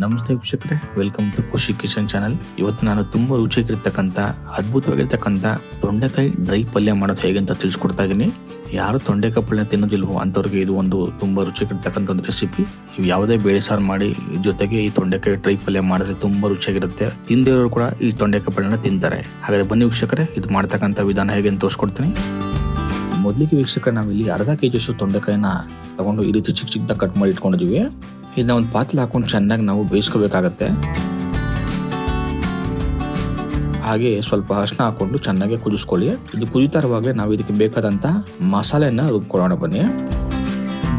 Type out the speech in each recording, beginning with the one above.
ನಮಸ್ತೆ ವೀಕ್ಷಕರೇ, welcome to ಖುಷಿ ಕಿಚನ್ ಚಾನಲ್. ಇವತ್ತು ನಾನು ತುಂಬಾ ರುಚಿಯಾಗಿರ್ತಕ್ಕಂಥ ಅದ್ಭುತವಾಗಿರ್ತಕ್ಕಂಥ ತೊಂಡೆಕಾಯಿ ಡ್ರೈ ಪಲ್ಯ ಮಾಡೋದು ಹೇಗೆ ಅಂತ ತಿಳಿಸ್ಕೊಡ್ತಾ ಇದ್ದೀನಿ. ಯಾರು ತೊಂಡೆಕಾಯಿ ಪಲ್ಯ ತಿನ್ನೋದಿಲ್ವೋ ಅಂತವ್ರಿಗೆ ಇದು ಒಂದು ತುಂಬಾ ರುಚಿಯಾಗಿರ್ತಕ್ಕಂಥ ಒಂದು ರೆಸಿಪಿ. ನೀವು ಯಾವುದೇ ಬೇಳೆ ಸಾರು ಮಾಡಿ ಜೊತೆಗೆ ಈ ತೊಂಡೆಕಾಯಿ ಡ್ರೈ ಪಲ್ಯ ಮಾಡಿದ್ರೆ ತುಂಬಾ ರುಚಿಯಾಗಿರುತ್ತೆ. ತಿಂದಿರೋರು ಕೂಡ ಈ ತೊಂಡೆಕಾಯಿ ಪಲ್ಯನ ತಿಂತಾರೆ. ಹಾಗಾದ್ರೆ ಬನ್ನಿ ವೀಕ್ಷಕರೇ, ಇದು ಮಾಡ್ತಕ್ಕಂಥ ವಿಧಾನ ಹೇಗೆ ಅಂತ ತೋರಿಸ್ಕೊಡ್ತೀನಿ. ಮೊದಲಿಗೆ ವೀಕ್ಷಕರೇ, ನಾವಿಲ್ಲಿ ಅರ್ಧ ಕೆಜಿಯಷ್ಟು ತೊಂಡೆಕಾಯಿನ ತಗೊಂಡು ಈ ರೀತಿ ಚಿಕ್ಕ ಚಿಕ್ಕದಾಗಿ ಕಟ್ ಮಾಡಿ ಇಟ್ಕೊಂಡಿದೀವಿ. ಇದನ್ನ ಒಂದು ಪಾತ್ರೆ ಹಾಕೊಂಡು ಚೆನ್ನಾಗಿ ನಾವು ಬೇಯಿಸ್ಕೋಬೇಕಾಗತ್ತೆ. ಹಾಗೆ ಸ್ವಲ್ಪ ಅರಿಶಿನ ಹಾಕೊಂಡು ಚೆನ್ನಾಗಿ ಕುದಿಸ್ಕೊಳ್ಳಿ. ಇದು ಕುದಿತಾ ಇರುವಾಗಲೇ ನಾವು ಇದಕ್ಕೆ ಬೇಕಾದಂತ ಮಸಾಲೆಯನ್ನ ರುಬ್ಕೊಳ್ಳೋಣ ಬನ್ನಿ.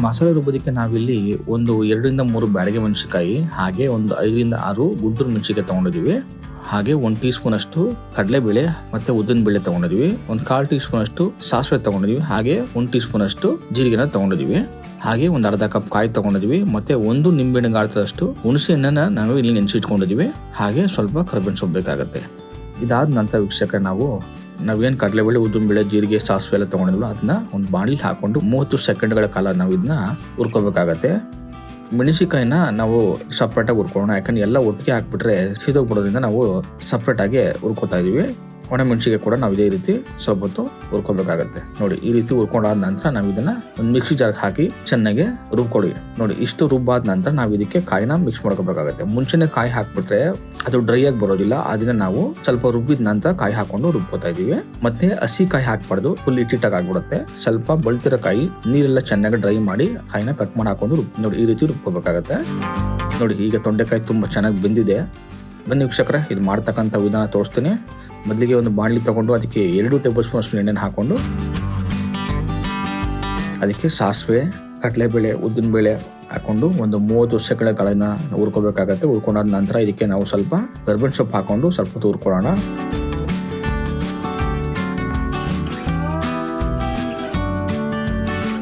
ಮಸಾಲೆ ರುಬ್ಬೋದಕ್ಕೆ ನಾವಿಲ್ಲಿ ಒಂದು 2 ರಿಂದ 3 ಬ್ಯಾಡಗೆ ಮೆಣಸಿನಕಾಯಿ, ಹಾಗೆ ಒಂದು 5 ರಿಂದ 6 ಗುಂಟೂರು ಮೆಣಸಿನಕಾಯಿ ತಗೊಂಡಿದೀವಿ. ಹಾಗೆ 1 ಟೀ ಸ್ಪೂನ್ ಅಷ್ಟು ಕಡಲೆಬೇಳೆ ಮತ್ತೆ ಉದ್ದಿನ ಬೇಳೆ ತಗೊಂಡಿದೀವಿ. 1/4 ಟೀ ಸ್ಪೂನ್ ಅಷ್ಟು ಸಾಸಿವೆ ತಗೊಂಡಿದೀವಿ. ಹಾಗೆ 1 ಟೀ ಸ್ಪೂನ್ ಅಷ್ಟು ಜೀರಿಗೆನ ತಗೊಂಡಿದೀವಿ. ಹಾಗೆ ಒಂದು ಅರ್ಧ ಕಪ್ ಕಾಯಿ ತಗೊಂಡಿದೀವಿ. ಮತ್ತೆ 1 ನಿಂಬೆಹಣ್ಣು ಗಾತ್ರದಷ್ಟು ಹುಣಸೆ ಹಣ್ಣನ್ನ ನಾವು ಇಲ್ಲಿ ನೆನೆಸಿಟ್ಕೊಂಡಿದೀವಿ. ಹಾಗೆ ಸ್ವಲ್ಪ ಕರಿಬೇವಿನ ಸೊಪ್ಪು ಬೇಕಾಗತ್ತೆ. ಇದಾದ ನಂತರ ವೀಕ್ಷಕರೇ, ನಾವೇನ್ ಕಡಲೆಬೇಳೆ ಉದ್ದಿನ ಬೇಳೆ ಜೀರಿಗೆ ಸಾಸಿವೆ ಎಲ್ಲ ತಗೊಂಡಿದ್ವಲ್ಲ ಅದನ್ನ ಒಂದು ಬಾಣಲಿ ಹಾಕೊಂಡು 30 ಸೆಕೆಂಡ್ಗಳ ಕಾಲ ನಾವು ಇದನ್ನ ಹುರ್ಕೋಬೇಕಾಗತ್ತೆ. ಮೆಣಸಿನಕಾಯಿನ ನಾವು ಸಪ್ರೇಟ್ ಆಗಿ ಹುರ್ಕೊಳ್ಳೋಣ. ಯಾಕಂದ್ರೆ ಎಲ್ಲ ಒಟ್ಟಿಗೆ ಹಾಕ್ಬಿಟ್ರೆ ಸೀದೋಗ್ಬಿಡೋದ್ರಿಂದ ನಾವು ಸಪ್ರೇಟ್ ಆಗಿ ಹುರ್ಕೋತಾ ಇದೀವಿ. ಒಣ ಮೆಣಸಿಗೆ ಕೂಡ ನಾವು ಇದೇ ರೀತಿ ಸ್ವಲ್ಪ ಹೊತ್ತು ಹುರ್ಕೋಬೇಕಾಗತ್ತೆ. ನೋಡಿ, ಈ ರೀತಿ ಹುರ್ಕೊಂಡಾದ ನಂತರ ನಾವು ಇದನ್ನ ಒಂದು ಮಿಕ್ಸಿ ಜಾರ್ಗೆ ಹಾಕಿ ಚೆನ್ನಾಗಿ ರುಬ್ಕೊಳ್ಳಿ. ನೋಡಿ, ಇಷ್ಟು ರುಬ್ಬಾದ ನಂತರ ನಾವು ಇದಕ್ಕೆ ಕಾಯಿನ ಮಿಕ್ಸ್ ಮಾಡ್ಕೋಬೇಕಾಗತ್ತೆ. ಮುಂಚೆನೆ ಕಾಯಿ ಹಾಕ್ಬಿಟ್ರೆ ಅದು ಡ್ರೈ ಆಗಿ ಬರೋದಿಲ್ಲ. ಅದನ್ನ ನಾವು ಸ್ವಲ್ಪ ರುಬ್ಬಿದ ನಂತರ ಕಾಯಿ ಹಾಕೊಂಡು ರುಬ್ಕೋತಾ ಇದೀವಿ. ಮತ್ತೆ ಹಸಿ ಕಾಯಿ ಹಾಕ್ಬಾರ್ದು, ಫುಲ್ ಇಟ್ಟಿಟ್ಟಾಗಿ ಆಗ್ಬಿಡುತ್ತೆ. ಸ್ವಲ್ಪ ಬಳ್ತಿರೋ ಕಾಯಿ ನೀರೆಲ್ಲ ಚೆನ್ನಾಗಿ ಡ್ರೈ ಮಾಡಿ ಕಾಯಿನ ಕಟ್ ಮಾಡಿ ಹಾಕೊಂಡು ನೋಡಿ ಈ ರೀತಿ ರುಬ್ಕೋಬೇಕಾಗತ್ತೆ. ನೋಡಿ, ಈಗ ತೊಂಡೆಕಾಯಿ ತುಂಬಾ ಚೆನ್ನಾಗಿ ಬೆಂದಿದೆ. ಬನ್ನಿ ವೀಕ್ಷಕರೇ, ಇದು ಮಾಡ್ತಕ್ಕಂಥ ವಿಧಾನ ತೋರಿಸ್ತೀನಿ. ಮೊದಲಿಗೆ ಒಂದು ಬಾಣಲಿ ತಗೊಂಡು ಅದಕ್ಕೆ 2 ಟೇಬಲ್ ಸ್ಪೂನ್ ಅಷ್ಟು ಎಣ್ಣೆನ ಹಾಕೊಂಡು ಅದಕ್ಕೆ ಸಾಸಿವೆ, ಕಡಲೆಬೇಳೆ, ಉದ್ದಿನ ಬೇಳೆ ಹಾಕೊಂಡು ಒಂದು 30 ಸೆಕೆಂಡ್ ಕಾಳನ್ನ ಹುರ್ಕೋಬೇಕಾಗತ್ತೆ. ಹುರ್ಕೊಂಡಾದ ನಂತರ ಇದಕ್ಕೆ ನಾವು ಸ್ವಲ್ಪ ಕರಿಬೇವಿನ ಸೊಪ್ಪು ಹಾಕೊಂಡು ಸ್ವಲ್ಪ ಹೊತ್ತು ಹುರ್ಕೊಳ್ಳೋಣ.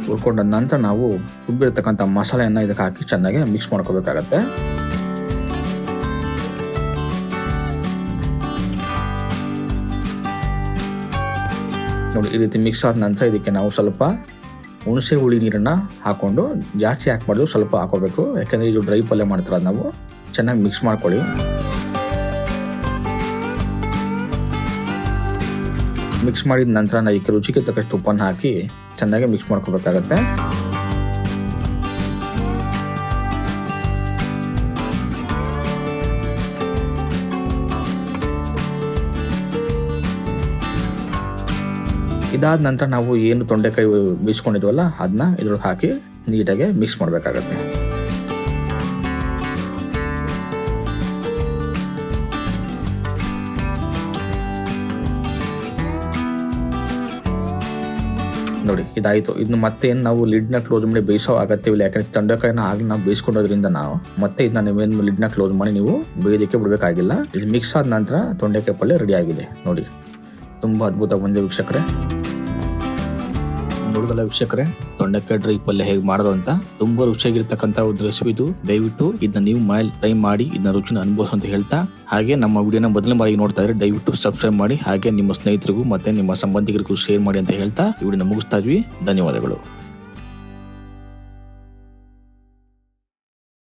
ಹುರ್ಕೊಂಡ ನಂತರ ನಾವು ರುಬ್ಬಿರ್ತಕ್ಕಂಥ ಮಸಾಲೆಯನ್ನ ಇದಕ್ಕೆ ಹಾಕಿ ಚೆನ್ನಾಗಿ ಮಿಕ್ಸ್ ಮಾಡ್ಕೋಬೇಕಾಗತ್ತೆ. ನೋಡಿ, ಈ ರೀತಿ ಮಿಕ್ಸ್ ಆದ ನಂತರ ಇದಕ್ಕೆ ನಾವು ಸ್ವಲ್ಪ ಹುಣಸೆ ಹುಳಿ ನೀರನ್ನ ಹಾಕೊಂಡು, ಜಾಸ್ತಿ ಹಾಕ್ಬಾರ್ದು, ಸ್ವಲ್ಪ ಹಾಕೋಬೇಕು. ಯಾಕಂದ್ರೆ ಇದು ಡ್ರೈ ಪಲ್ಯ ಮಾಡ್ತಾರ. ನಾವು ಚೆನ್ನಾಗಿ ಮಿಕ್ಸ್ ಮಾಡ್ಕೊಳ್ಳಿ. ಮಿಕ್ಸ್ ಮಾಡಿದ ನಂತರ ನಾವು ಇದಕ್ಕೆ ರುಚಿಗೆ ತಕ್ಕಷ್ಟು ಉಪ್ಪನ್ನು ಹಾಕಿ ಚೆನ್ನಾಗಿ ಮಿಕ್ಸ್ ಮಾಡ್ಕೋಬೇಕಾಗತ್ತೆ. ಇದಾದ ನಂತರ ನಾವು ಏನು ತೊಂಡೆಕಾಯಿ ಬೇಯಿಸ್ಕೊಂಡಿದ್ವಲ್ಲ ಅದನ್ನ ಇದ್ರೊಳಗೆ ಹಾಕಿ ನೀಟಾಗಿ ಮಿಕ್ಸ್ ಮಾಡಬೇಕಾಗತ್ತೆ. ನೋಡಿ, ಇದಾಯ್ತು. ಇನ್ನು ಮತ್ತೆ ನಾವು ಲಿಡ್ನ ಕ್ಲೋಸ್ ಮಾಡಿ ಬೇಯಿಸೋ ಅಗತ್ಯವಿಲ್ಲ. ಯಾಕಂದ್ರೆ ತೊಂಡೆಕಾಯಿನ ಆಗಿ ನಾವು ಬೇಯಿಸ್ಕೊಂಡೋದ್ರಿಂದ ನಾವು ಮತ್ತೆ ಇದನ್ನ ನೀವೇನು ಲಿಡ್ನ ಕ್ಲೋಸ್ ಮಾಡಿ ನೀವು ಬೇಯೋದಕ್ಕೆ ಬಿಡಬೇಕಾಗಿಲ್ಲ. ಇದು ಮಿಕ್ಸ್ ಆದ ನಂತರ ತೊಂಡೆಕಾಯಿ ಪಲ್ಯ ರೆಡಿ ಆಗಿದೆ. ನೋಡಿ, ತುಂಬಾ ಅದ್ಭುತ ಬಂದಿದೆ ವೀಕ್ಷಕರೇ. ನೋಡಿದಲ್ಲ ವೀಕ್ಷಕರೇ, ತೊಂಡೆಕಾಯಿ ಡ್ರೈ ಪಲ್ಯ ಹೇಗೆ ಮಾಡೋದು ಅಂತ. ತುಂಬಾ ರುಚಿಯಾಗಿರ್ತಕ್ಕಂಥ ಒಂದು ರೆಸಿಪಿ ಇದು. ದಯವಿಟ್ಟು ಇದನ್ನ ನೀವು ಮನೇಲಿ ಟ್ರೈ ಮಾಡಿ ಇದನ್ನ ರುಚಿನ ಅನುಭವಿಸ ಅಂತ ಹೇಳ್ತಾ, ಹಾಗೆ ನಮ್ಮ ವಿಡಿಯೋನ ಮೊದಲನೇ ಬಾರಿಗೆ ನೋಡ್ತಾ ಇದ್ರೆ ದಯವಿಟ್ಟು ಸಬ್ಸ್ಕ್ರೈಬ್ ಮಾಡಿ, ಹಾಗೆ ನಿಮ್ಮ ಸ್ನೇಹಿತರಿಗೂ ಮತ್ತೆ ನಿಮ್ಮ ಸಂಬಂಧಿಕರಿಗೂ ಶೇರ್ ಮಾಡಿ ಅಂತ ಹೇಳ್ತಾ ಈ ವಿಡಿಯೋನ ಮುಗಿಸ್ತಾ ಇದ್ವಿ. ಧನ್ಯವಾದಗಳು.